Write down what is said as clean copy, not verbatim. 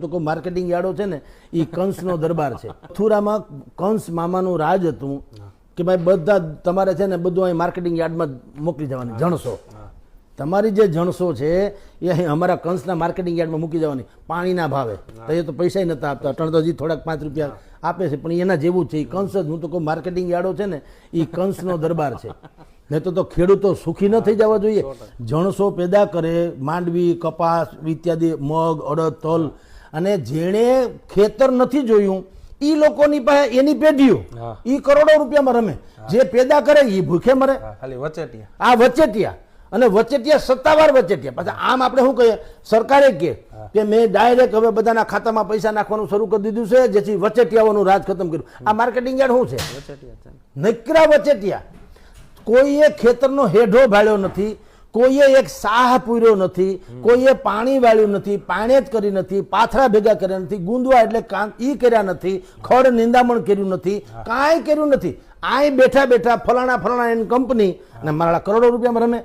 તો કોઈ માર્કેટિંગ યાર્ડો છે ને એ કંસનો દરબાર છે. મથુરામાં કંસ મામાનું રાજ હતું કે ભાઈ બધા તમારે છે ને બધું અહીં માર્કેટિંગ યાર્ડમાં મોકલી જવાની જણસો. તમારી જે જણસો છે એ અહીં અમારા કંસના માર્કેટિંગ યાર્ડમાં મૂકી જવાની પાણીના ભાવે. તો એ તો પૈસા નતા આપતા, અટણ તો હજી થોડાક 5 રૂપિયા આપે છે, પણ એના જેવું છે એ કંસ જ. હું તો કોઈ માર્કેટિંગ યાર્ડો છે ને એ કંસનો દરબાર છે. નહીં તો ખેડૂતો સુખી ન થઈ જવા જોઈએ. જણસો પેદા કરે, માંડવી, કપાસ ઇત્યાદિ, મગ, અડદ, તલ, અને જેણે ખેતર નથી જોયું એ લોકોની પાસે એની પેઢીઓ એ કરોડો રૂપિયામાં રમે. જે પેદા કરે એ ભૂખે મરે. આ વચેટિયા અને વચેટિયા સત્તાવાર વચેટિયા. પાછા આમ આપણે શું કહીએ, સરકારે કે મેં ડાયરેક્ટ હવે બધાના ખાતામાં પૈસા નાખવાનું શરૂ કરી દીધું છે, જેથી વચેટિયાઓનું રાજ ખતમ કર્યું. આ માર્કેટિંગ યાર્ડ શું છે? નકરા વચેટિયા. કોઈએ ખેતરનો હેઢો ભાળ્યો નથી, કોઈએ એક સાહ પૂર્યો નથી, કોઈએ પાણી વાળ્યું નથી, પાણી જ કરી નથી, પાથરા ભેગા કર્યા નથી, ગુંદવા એટલે ઈ કર્યા નથી, ખડ નિંદામણ કર્યું નથી, કાંઈ કર્યું નથી. આ બેઠા બેઠા ફલાણા એની કંપની અને મારા કરોડો રૂપિયામાં રમે.